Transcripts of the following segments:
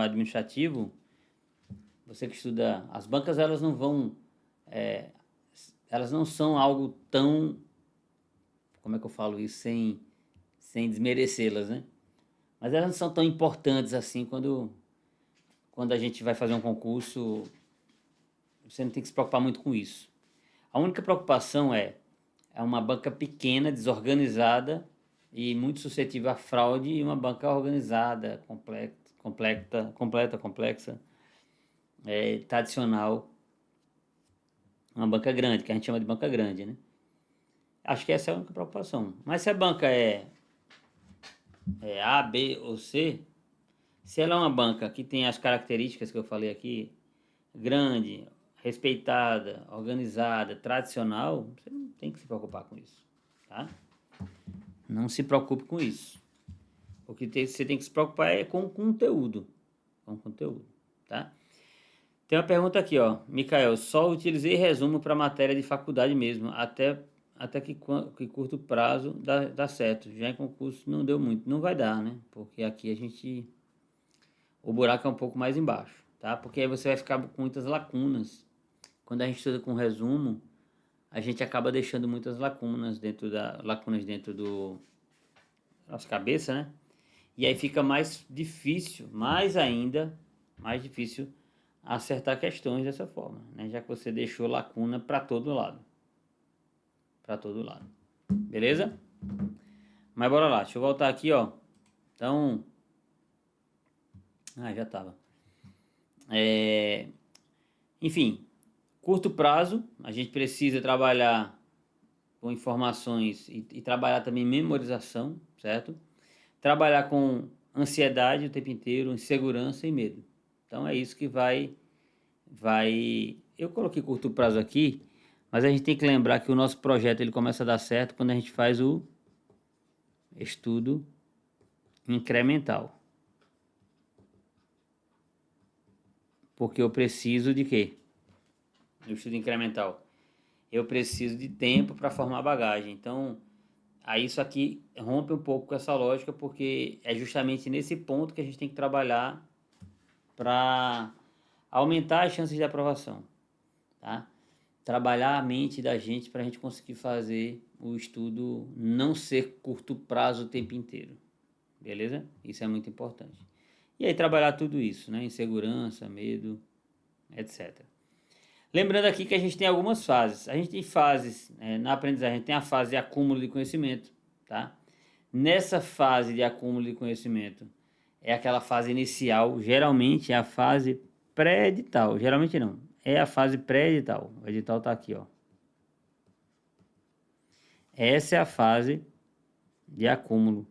administrativo, você que estuda, as bancas elas não vão, elas não são algo tão, como é que eu falo isso, sem desmerecê-las, né? Mas elas não são tão importantes assim quando a gente vai fazer um concurso, você não tem que se preocupar muito com isso. A única preocupação é uma banca pequena, desorganizada e muito suscetível à fraude, e uma banca organizada, complexa, tradicional, uma banca grande, que a gente chama de banca grande, né? Acho que essa é a única preocupação. Mas se a banca é A, B ou C, se ela é uma banca que tem as características que eu falei aqui, grande, respeitada, organizada, tradicional, você não tem que se preocupar com isso, tá? Não se preocupe com isso. O que você tem que se preocupar é com o conteúdo. Com o conteúdo, tá? Tem uma pergunta aqui, ó. Micael, só utilizei resumo para matéria de faculdade mesmo, até que curto prazo dá certo. Já em concurso não deu muito. Não vai dar, né? Porque aqui o buraco é um pouco mais embaixo, tá? Porque aí você vai ficar com muitas lacunas. Quando a gente estuda com resumo, a gente acaba deixando muitas lacunas dentro do nossa cabeça, né? E aí fica mais difícil, mais difícil acertar questões dessa forma, né? Já que você deixou lacuna para todo lado. Para todo lado. Beleza? Mas bora lá, deixa eu voltar aqui, ó. Então, já tava. Enfim, curto prazo, a gente precisa trabalhar com informações e trabalhar também memorização, certo? Trabalhar com ansiedade o tempo inteiro, insegurança e medo. Então é isso que vai. Eu coloquei curto prazo aqui, mas a gente tem que lembrar que o nosso projeto ele começa a dar certo quando a gente faz o estudo incremental. Porque eu preciso de quê? No estudo incremental. Eu preciso de tempo para formar bagagem. Então, aí isso aqui rompe um pouco com essa lógica, porque é justamente nesse ponto que a gente tem que trabalhar para aumentar as chances de aprovação, tá? Trabalhar a mente da gente para a gente conseguir fazer o estudo não ser curto prazo o tempo inteiro, beleza? Isso é muito importante. E aí trabalhar tudo isso, né? Insegurança, medo, etc. Lembrando aqui que a gente tem algumas fases. A gente tem fases, na aprendizagem, a gente tem a fase de acúmulo de conhecimento, tá? Nessa fase de acúmulo de conhecimento, é aquela fase inicial, geralmente é a fase pré-edital. Geralmente não, é a fase pré-edital. O edital está aqui, ó. Essa é a fase de acúmulo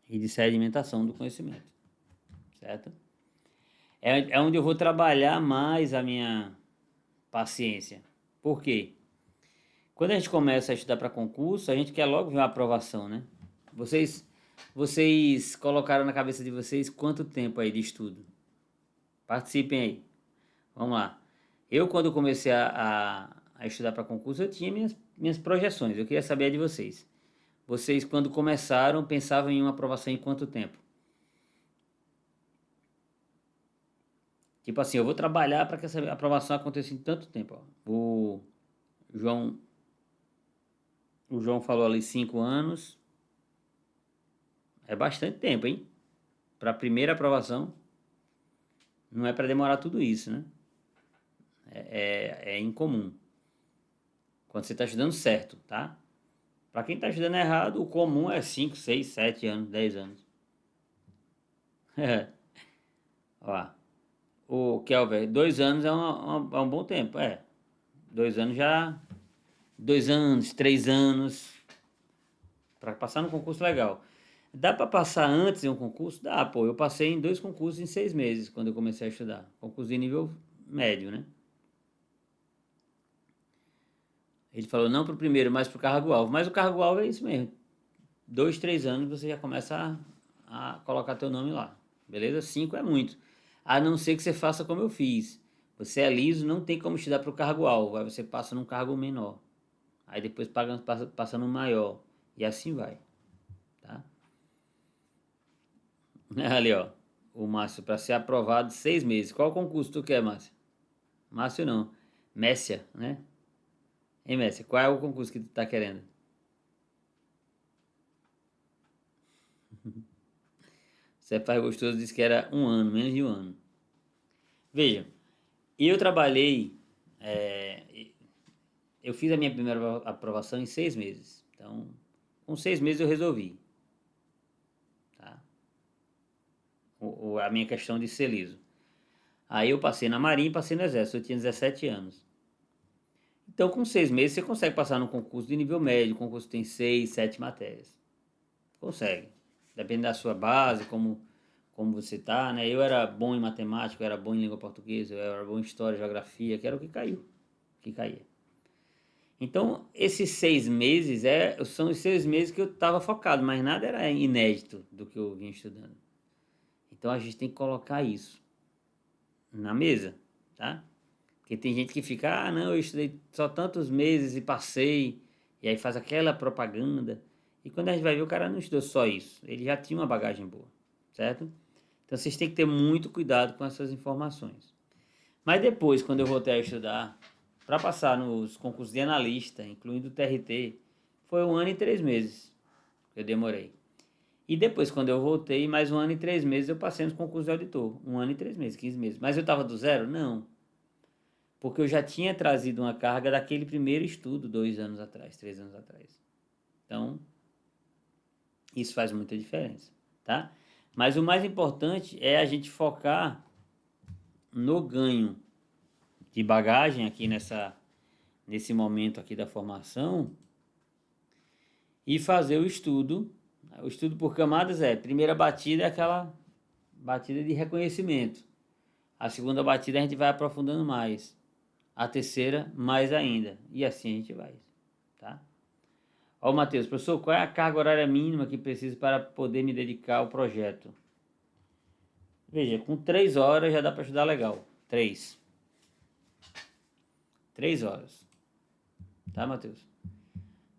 e de sedimentação do conhecimento, certo? É onde eu vou trabalhar mais a minha paciência. Por quê? Quando a gente começa a estudar para concurso, a gente quer logo ver uma aprovação, né? Vocês colocaram na cabeça de vocês quanto tempo aí de estudo? Participem aí. Vamos lá. Eu, quando comecei a estudar para concurso, eu tinha minhas projeções. Eu queria saber a de vocês. Vocês, quando começaram, pensavam em uma aprovação em quanto tempo? Tipo assim, eu vou trabalhar para que essa aprovação aconteça em tanto tempo. Ó. O João falou ali 5 anos. É bastante tempo, hein? Para a primeira aprovação. Não é para demorar tudo isso, né? É incomum. Quando você está estudando certo, tá? Para quem está estudando errado, o comum é 5, 6, 7 anos, 10 anos. Ó, o Kelber, 2 anos é um bom tempo, 2 anos já... 2 anos, 3 anos, para passar no concurso legal. Dá para passar antes em um concurso? Dá, pô. Eu passei em 2 concursos em 6 meses, quando eu comecei a estudar. Concurso de nível médio, né? Ele falou não para o primeiro, mas para o cargo-alvo. Mas o cargo-alvo é isso mesmo. 2, 3 anos você já começa a colocar teu nome lá. Beleza? 5 é muito. A não ser que você faça como eu fiz. Você é liso, não tem como estudar para o cargo-alvo. Aí você passa num cargo menor. Aí depois passa no maior. E assim vai. Tá? Ali, ó. o Márcio, para ser aprovado 6 meses. Qual concurso tu quer, Márcio? Márcio não. Messia, né? Hein, Messia? Qual é o concurso que tu tá querendo? Você pai gostoso disse que era 1 ano, menos de 1 ano. Veja, eu trabalhei, eu fiz a minha primeira aprovação em 6 meses. Então, com 6 meses eu resolvi, tá? A minha questão de ser liso. Aí eu passei na Marinha e passei no Exército, eu tinha 17 anos. Então, com 6 meses você consegue passar no concurso de nível médio, o concurso tem 6, 7 matérias. Consegue. Depende da sua base, como você tá, né? Eu era bom em matemática, eu era bom em língua portuguesa, eu era bom em história, geografia, que era o que caiu, que caía. Então, esses 6 meses são os 6 meses que eu estava focado, mas nada era inédito do que eu vinha estudando. Então, a gente tem que colocar isso na mesa, tá? Porque tem gente que fica, não, eu estudei só tantos meses e passei, e aí faz aquela propaganda. E quando a gente vai ver, o cara não estudou só isso, ele já tinha uma bagagem boa, certo? Então, vocês têm que ter muito cuidado com essas informações. Mas depois, quando eu voltei a estudar, para passar nos concursos de analista, incluindo o TRT, foi 1 ano e 3 meses que eu demorei. E depois, quando eu voltei, mais 1 ano e 3 meses, eu passei nos concursos de auditor. 1 ano e 3 meses, 15 meses. Mas eu estava do zero? Não. Porque eu já tinha trazido uma carga daquele primeiro estudo 2 anos atrás, 3 anos atrás. Então, isso faz muita diferença, tá? Mas o mais importante é a gente focar no ganho de bagagem aqui nesse momento aqui da formação e fazer o estudo. O estudo por camadas primeira batida é aquela batida de reconhecimento. A segunda batida a gente vai aprofundando mais. A terceira, mais ainda. E assim a gente vai, tá? Ó, Matheus, professor, qual é a carga horária mínima que preciso para poder me dedicar ao projeto? Veja, com 3 horas já dá para estudar legal. 3 horas. Tá, Matheus?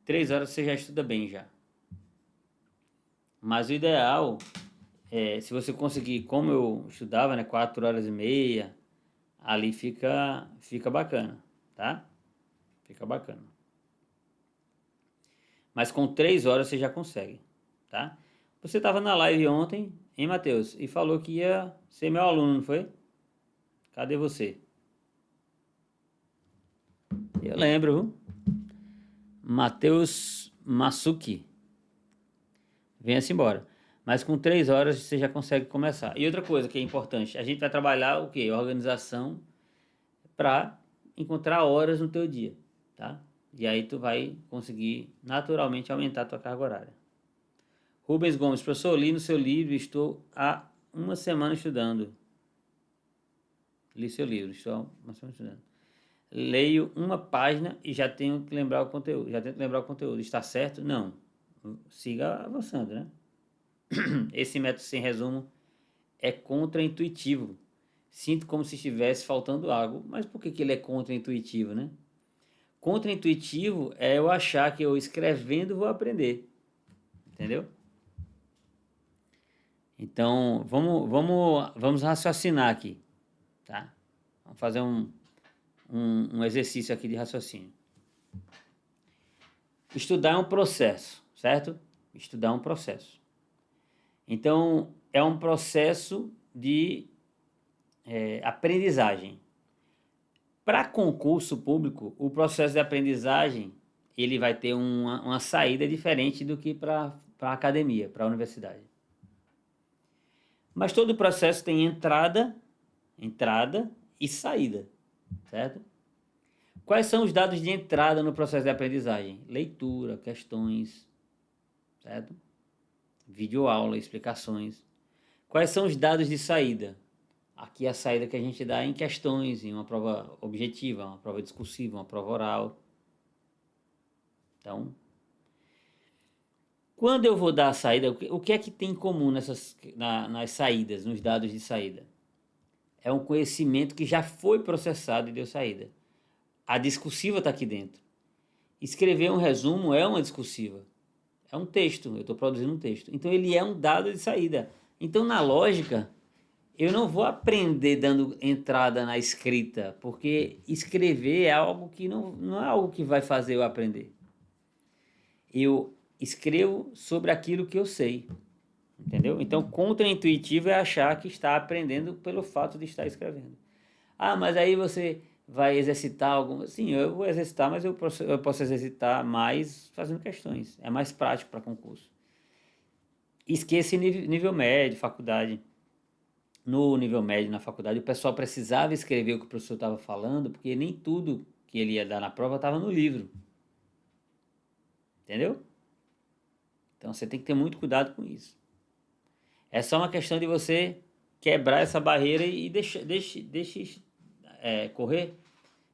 3 horas você já estuda bem já. Mas o ideal se você conseguir, como eu estudava, né, 4 horas e meia, ali fica bacana, tá? Fica bacana. Mas com 3 horas você já consegue, tá? Você estava na live ontem, hein, Matheus? E falou que ia ser meu aluno, não foi? Cadê você? Eu lembro, viu? Matheus Masuki. Venha-se embora. Mas com 3 horas você já consegue começar. E outra coisa que é importante, a gente vai trabalhar o quê? Organização para encontrar horas no teu dia, tá? E aí tu vai conseguir naturalmente aumentar a tua carga horária. Rubens Gomes, professor, li no seu livro, estou há 1 semana estudando. Li seu livro, estou há 1 semana estudando. Leio uma página e já tenho que lembrar o conteúdo. Já tenho que lembrar o conteúdo. Está certo? Não. Siga avançando, né? Esse método sem resumo é contraintuitivo. Sinto como se estivesse faltando algo. Mas por que ele é contraintuitivo, né? Contraintuitivo é eu achar que eu escrevendo vou aprender. Entendeu? Então, vamos raciocinar aqui, tá? Vamos fazer um exercício aqui de raciocínio. Estudar é um processo, certo? Estudar é um processo. Então, é um processo de aprendizagem. Para concurso público, o processo de aprendizagem ele vai ter uma saída diferente do que para a academia, para a universidade. Mas todo o processo tem entrada e saída, certo? Quais são os dados de entrada no processo de aprendizagem? Leitura, questões, certo? Videoaula, explicações. Quais são os dados de saída? Aqui é a saída que a gente dá em questões, em uma prova objetiva, uma prova discursiva, uma prova oral. Então, quando eu vou dar a saída, o que é que tem em comum nas saídas, nos dados de saída? É um conhecimento que já foi processado e deu saída. A discursiva está aqui dentro. Escrever um resumo é uma discursiva. É um texto, eu estou produzindo um texto. Então, ele é um dado de saída. Então, na lógica, eu não vou aprender dando entrada na escrita, porque escrever é algo que não é algo que vai fazer eu aprender. Eu escrevo sobre aquilo que eu sei, entendeu? Então, contraintuitivo é achar que está aprendendo pelo fato de estar escrevendo. Ah, mas aí você vai exercitar algum... Sim, eu vou exercitar, mas eu posso exercitar mais fazendo questões. É mais prático para concurso. Esqueça nível médio, faculdade. No nível médio, na faculdade, o pessoal precisava escrever o que o professor estava falando, porque nem tudo que ele ia dar na prova estava no livro. Entendeu? Então você tem que ter muito cuidado com isso. É só uma questão de você quebrar essa barreira e deixe correr.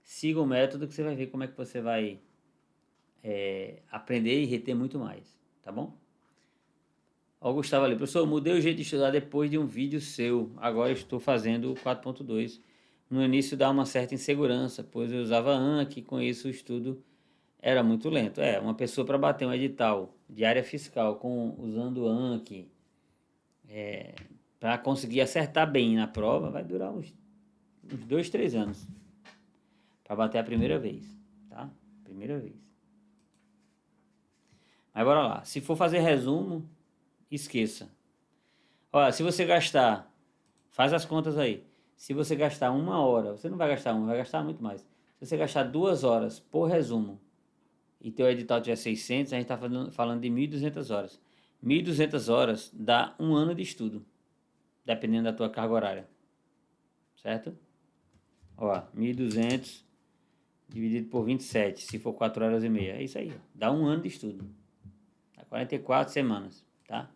Siga o método que você vai ver como é que você vai aprender e reter muito mais. Tá bom? Ó, o Gustavo ali, professor, mudei o jeito de estudar depois de um vídeo seu. Agora estou fazendo o 4.2. No início dá uma certa insegurança, pois eu usava Anki e com isso o estudo era muito lento. Uma pessoa para bater um edital de área fiscal usando Anki, para conseguir acertar bem na prova, vai durar uns 2, 3 anos. Para bater a primeira vez, tá? Primeira vez. Mas bora lá. Se for fazer resumo, esqueça. Olha, se você gastar, faz as contas aí. Se você gastar 1 hora, você não vai gastar vai gastar muito mais. Se você gastar 2 horas por resumo e teu edital tiver 600, a gente está falando de 1.200 horas. 1.200 horas dá 1 ano de estudo, dependendo da tua carga horária. Certo? Ó, 1.200 dividido por 27, se for 4 horas e meia. É isso aí, ó. Dá 1 ano de estudo. Dá 44 semanas, tá?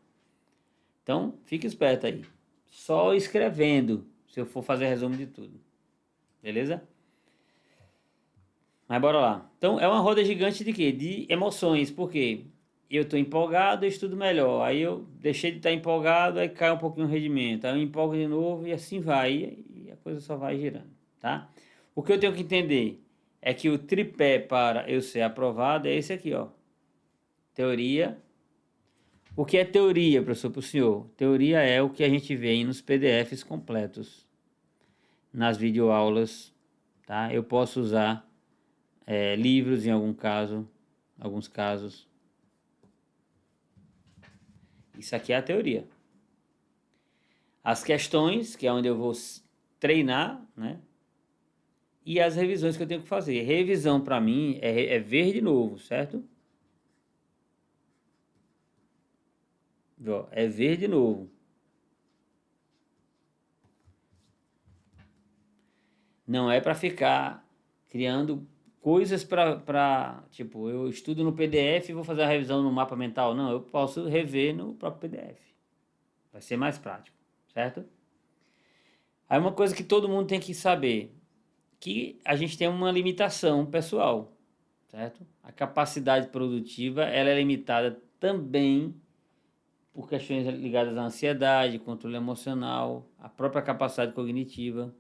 Então, fique esperto aí. Só escrevendo, se eu for fazer resumo de tudo. Beleza? Mas bora lá. Então, é uma roda gigante de quê? De emoções. Por quê? Eu estou empolgado, eu estudo melhor. Aí eu deixei de estar empolgado, aí cai um pouquinho o rendimento. Aí eu empolgo de novo e assim vai. E a coisa só vai girando, tá? O que eu tenho que entender é que o tripé para eu ser aprovado é esse aqui, ó. Teoria. O que é teoria, professor, para o senhor? Teoria é o que a gente vê aí nos PDFs completos, nas videoaulas, tá? Eu posso usar livros em alguns casos. Isso aqui é a teoria. As questões, que é onde eu vou treinar, né? E as revisões que eu tenho que fazer. Revisão para mim é ver de novo, certo? É ver de novo. Não é para ficar criando coisas tipo, eu estudo no PDF e vou fazer a revisão no mapa mental. Não, eu posso rever no próprio PDF. Vai ser mais prático, certo? Aí uma coisa que todo mundo tem que saber, que a gente tem uma limitação pessoal, certo? A capacidade produtiva, ela é limitada também por questões ligadas à ansiedade, controle emocional, a própria capacidade cognitiva.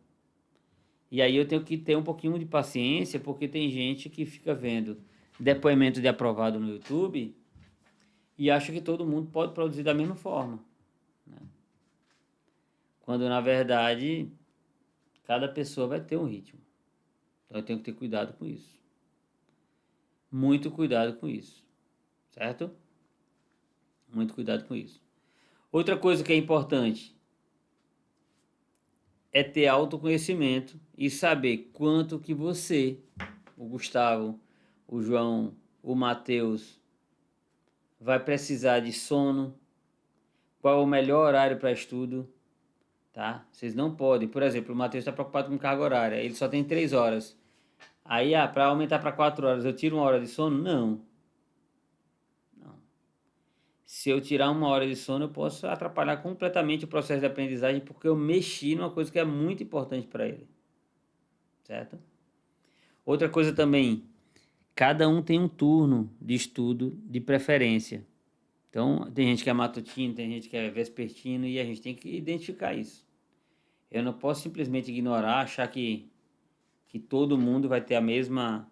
E aí eu tenho que ter um pouquinho de paciência, porque tem gente que fica vendo depoimento de aprovado no YouTube e acha que todo mundo pode produzir da mesma forma, né? Quando na verdade cada pessoa vai ter um ritmo. Então eu tenho que ter cuidado com isso. Muito cuidado com isso, certo? Muito cuidado com isso. Outra coisa que é importante é ter autoconhecimento e saber quanto que você, o Gustavo, o João, o Matheus, vai precisar de sono, qual é o melhor horário para estudo, tá? Vocês não podem, por exemplo, o Matheus está preocupado com carga horária, ele só tem 3 horas. Aí, para aumentar para 4 horas, eu tiro 1 hora de sono? Não. Se eu tirar 1 hora de sono, eu posso atrapalhar completamente o processo de aprendizagem, porque eu mexi numa coisa que é muito importante para ele, certo? Outra coisa também, cada um tem um turno de estudo de preferência. Então, tem gente que é matutino, tem gente que é vespertino, e a gente tem que identificar isso. Eu não posso simplesmente ignorar, achar que todo mundo vai ter a mesma